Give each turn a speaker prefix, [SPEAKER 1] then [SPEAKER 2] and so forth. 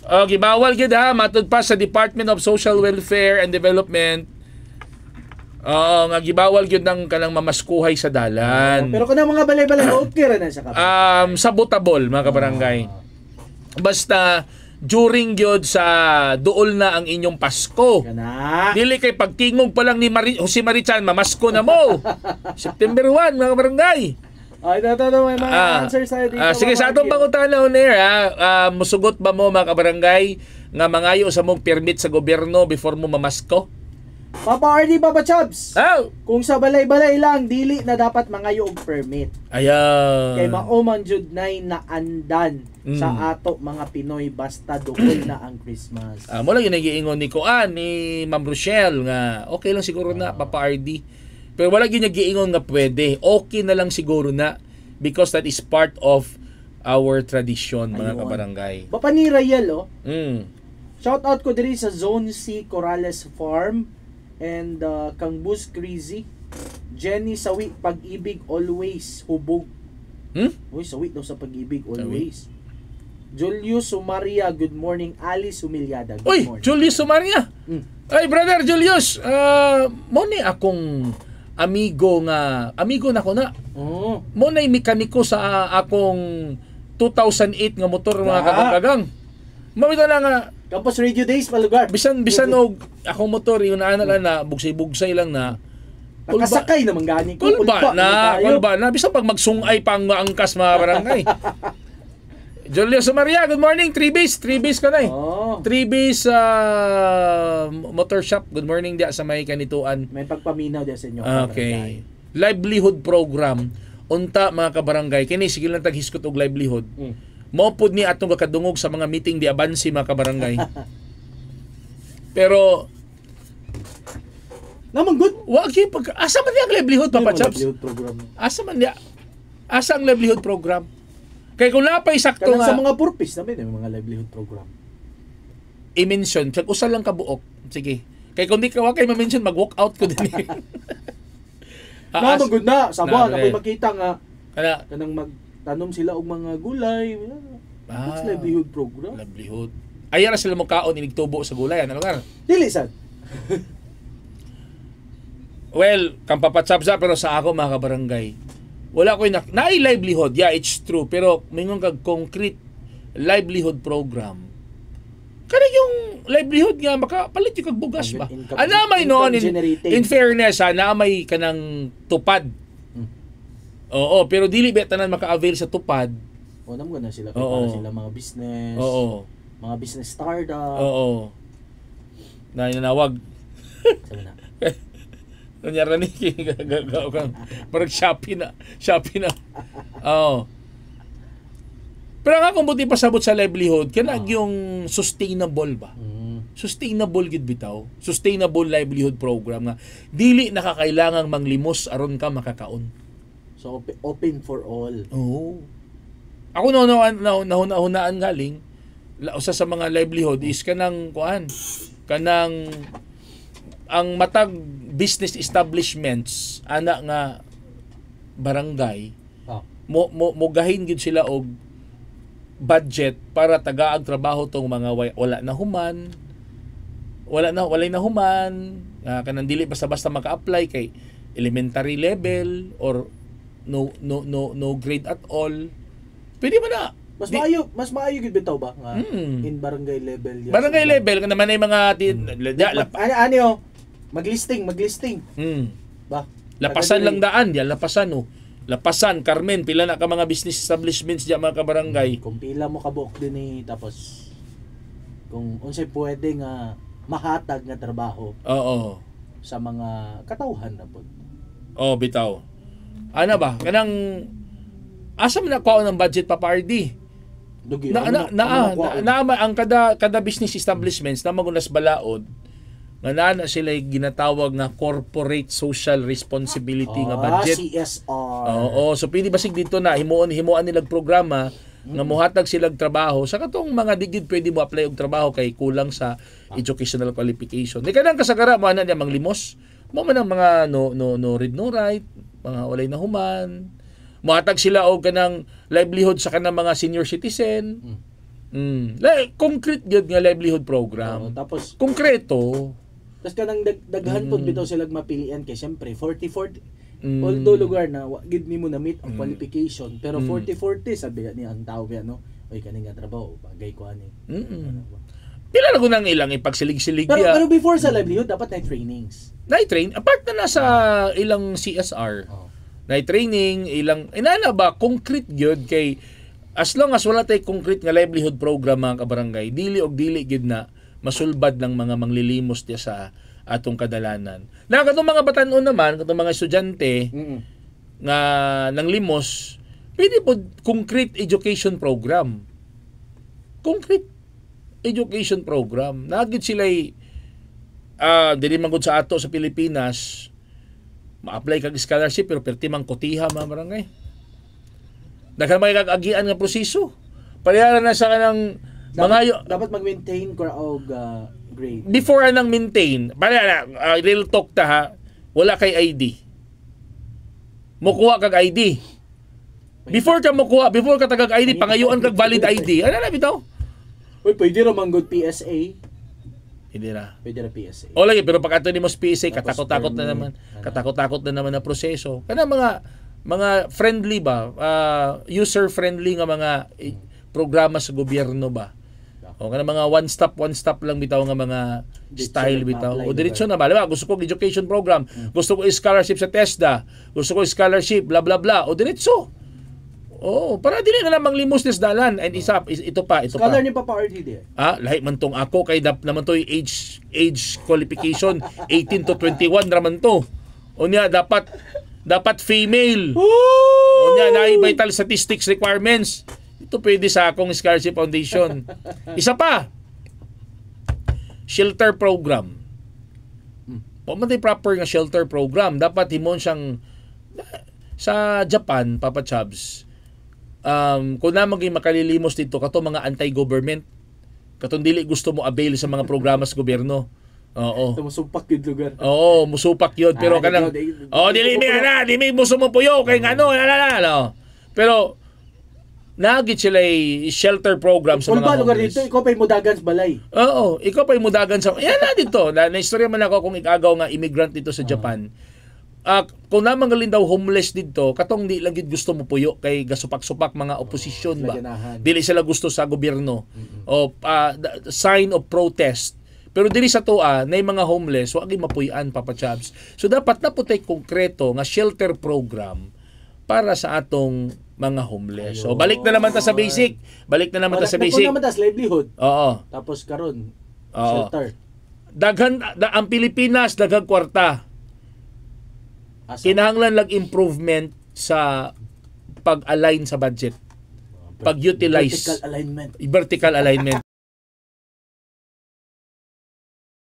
[SPEAKER 1] Gibawal gid ha matud pa sa Department of Social Welfare and Development. Nga gibawal gyud ng kanang mamaskuhay sa dalan.
[SPEAKER 2] Pero kanang mga balay-balay okay ra na sa kabarangay.
[SPEAKER 1] Sabotable mga kabarangay. Basta during gyud sa duol na ang inyong Pasko.
[SPEAKER 2] Kana.
[SPEAKER 1] Dili kay pagtingog pa lang ni Jose Marichan mamasko na mo. September 1 mga kabarangay.
[SPEAKER 2] Ay, ito may mga answers tayo dito.
[SPEAKER 1] Sige, sa atong pangutana on air, musugot ba mo mga kabarangay nga mangayo sa mong permit sa gobyerno before mo mamasko?
[SPEAKER 2] Papa RD, Papa Chubs. Kung sa balay-balay lang, dili na dapat mangayo og permit.
[SPEAKER 1] Ayan.
[SPEAKER 2] Kay mauman jud nay naandan sa ato mga Pinoy basta dugol na ang Christmas.
[SPEAKER 1] Mo lang yung nagiingon ni Kuan, ni Ma'am Rochelle nga okay lang siguro na Papa RD. Pero wala gyud giingon nga pwede. Okay na lang siguro na because that is part of our tradition mga kabarangay.
[SPEAKER 2] Papa ni Rayel Shout out ko diri sa Zone C Corrales Farm and Kang Bus Crazy. Jenny Sawi Pag-ibig always hubog. Uy, sawi daw sa Pag-ibig always. Julius Sumaria, good morning. Alice Humilyada, good morning.
[SPEAKER 1] Julius Sumaria. Ay, brother Julius, mo ni akong amigo na ko na. Mo na mekaniko sa akong 2008 nga motor mga kagagang. Mawita na nga
[SPEAKER 2] Campus Radio Days pa lugar.
[SPEAKER 1] Bisan og akong motor yun na bugsay-bugsay lang na.
[SPEAKER 2] Nakasakay naman gani ko.
[SPEAKER 1] Kulba na bisan pag magsungay pang maangkas mga barangay. Julius Maria, good morning. 3 base ka na 3 base motor shop. Good morning dia sa may kanituan.
[SPEAKER 2] May pagpaminaw dia sa inyo.
[SPEAKER 1] Okay. Livelihood program. Unta mga kabarangay. Kini sige lang taghiskot og livelihood. Maupod ni atong kakadungog sa mga meeting di abansi mga kabarangay. Pero
[SPEAKER 2] naman good.
[SPEAKER 1] Wagi pag asa man ang livelihood Papa Chaps? Asa ang livelihood program? Kay kung napay sakto nga
[SPEAKER 2] sa mga purpose namin mga livelihood program.
[SPEAKER 1] I-mention, pag usa lang ka buok. Sige. Kay kung di ka wa kay ma-mention mag-walk out ko din.
[SPEAKER 2] Good na sabuan ako'y makita nga kanang magtanom sila og mga gulay. That's livelihood program.
[SPEAKER 1] Livelihood. Ayara sila mo kaon inigtubo sa gulay ano lugar?
[SPEAKER 2] Dili sad.
[SPEAKER 1] Well, kang papatsabsa pero sa ako mga kabarangay. Wala ko na livelihood. Yeah, it's true. Pero mingon kag concrete livelihood program. Kana yung livelihood nga makapalit yung kag bugas ba? Anamay noon in fairness naamay kanang tupad. Oo, pero dili ba tanan maka-avail sa tupad.
[SPEAKER 2] Namo na sila kay para sila mga business. Mga business startup.
[SPEAKER 1] Nanawag. Sabi na. Kunyara ni gagaw kang parang Shopee na. Pero nga kung buti pasabot sa livelihood, kanag yung sustainable ba? Sustainable gid bitaw. Sustainable livelihood program nga dili nakakailangang manglimos aron ka makakaon.
[SPEAKER 2] So open for all.
[SPEAKER 1] Ako nahunaan galing usa sa mga livelihood is kanang ang matag business establishments ana nga barangay mo gahin gid sila og budget para tagaag trabaho tong mga walay na human kanang dili basta-basta maka-apply kay elementary level or no grade at all. Pwede ba na?
[SPEAKER 2] Mas maayo gid bitaw ba nga in barangay level.
[SPEAKER 1] Barangay level kana man ay mga
[SPEAKER 2] maglisting. Ba?
[SPEAKER 1] Lapasan lang daan, lapasan Lapasan, Carmen, pila na ka mga business establishments diya mga kabarangay.
[SPEAKER 2] Kung pila mo kabuok din tapos kung unsay pwede nga mahatag nga trabaho. Sa mga katawhan na pod.
[SPEAKER 1] Bitaw. Ana ba? Kanang asa man nakuha ng budget Papa RD? Ang kada business establishments na magunas balaod nga na sila ginatawag nga corporate social responsibility nga budget.
[SPEAKER 2] CSR.
[SPEAKER 1] So pwede basig dito na himuon nilag programa nga mohatag silang trabaho sa katong mga digid pwede mo apply og trabaho kay kulang sa educational qualification. Di kanang kasagara mo ana niya manglimos. Mo man ang mga no read no write, mga walay na human. Mohatag sila og kanang livelihood sa kanang mga senior citizen. Like, concrete gyud nga livelihood program.
[SPEAKER 2] Tapos
[SPEAKER 1] Konkreto.
[SPEAKER 2] kanang daghan pod bitaw sila mapilian kay syempre 40-40 although lugar na gid nimo na meet ang qualification pero 40-40 sabi ni ang tao kaya no oy kani nga trabaho bagay ko ani.
[SPEAKER 1] Pila na gunang ilang ipagsilig-silig
[SPEAKER 2] pero before sa livelihood dapat na trainings.
[SPEAKER 1] Na-train apart na nasa ilang CSR. Na-training ilang inana ba concrete gyud kay as long as wala tay concrete nga livelihood program mga kabarangay dili og dili gyud na masulbad ng mga manglilimos diya sa atong kadalanan. Na katong mga batan-on naman, katong mga estudyante nga nang limos, pwede po concrete education program. Concrete education program. Nagid sila dili man gud sa ato sa Pilipinas ma-apply kag scholarship pero perti man kotiha mga barangay. Daghan may kag-agian nga proseso. Pareha na sa kanang
[SPEAKER 2] dapat mag-maintain ko og grade.
[SPEAKER 1] Before anang maintain, para real talk ta ha, wala kay ID. Mukuha kag ID. Before ka tagag ID, pangayuan kag valid ID. Ano na bitaw?
[SPEAKER 2] Uy, pwede ra man good PSA.
[SPEAKER 1] Hindi na.
[SPEAKER 2] Pwede ra PSA.
[SPEAKER 1] O lagi, pero pag ato ni mo PSA, katakot-takot na naman. Katakot-takot na naman na proseso. Kana mga friendly ba? User friendly nga mga programa sa gobyerno ba? O kana mga one stop lang bitaw nga mga style bitaw. O diretso na ba? Diba? Gusto ko education program, gusto ko scholarship sa TESDA, gusto ko scholarship bla bla bla. O diretso. Oh, para dili na lamang limos des dalan and ito pa.
[SPEAKER 2] Scholar ni Papa RD.
[SPEAKER 1] Lahi man tong ako kay naman to age qualification 18 to 21 raman to. O niya dapat female. O niya na vital statistics requirements. Ito pwede sa akong scholarship foundation. Isa pa. Shelter program. Pamatay proper nga shelter program. Dapat himon siyang sa Japan, Papa Chabs. Kung na maging makalilimos dito kato mga anti-government. Katong dili gusto mo avail sa mga programa sa gobyerno. Oo.
[SPEAKER 2] Musupak yun lugar.
[SPEAKER 1] Oo, musupak yun. Pero kanang dili mi muso mo puyo kay ngano Pero nagit sila shelter program sa mga
[SPEAKER 2] lugar dito, ikaw pa'y mudagan sa balay.
[SPEAKER 1] Oo, ikaw pa'y mudagan sa... Yan na dito. Na-istorya man ako kung ikagaw nga immigrant dito sa Japan. Kung naman galin daw homeless dito, katong di lang gusto mo puyo kay gasupak-supak mga oposisyon ba. Dili sila gusto sa gobyerno. O sign of protest. Pero dili sa toa, na mga homeless, wag mapuyan, Papa Chabs. So dapat na po tayo konkreto nga shelter program para sa atong mga homeless. So balik na naman ta sa basic. Balik na naman ta sa basic.
[SPEAKER 2] Naman ta sa livelihood.
[SPEAKER 1] Oo.
[SPEAKER 2] Tapos karon shelter.
[SPEAKER 1] Ang Pilipinas daghang kwarta. Kinahanglan lang improvement sa pag-align sa budget. Pag-utilize.
[SPEAKER 2] Vertical alignment.
[SPEAKER 1] Vertical alignment.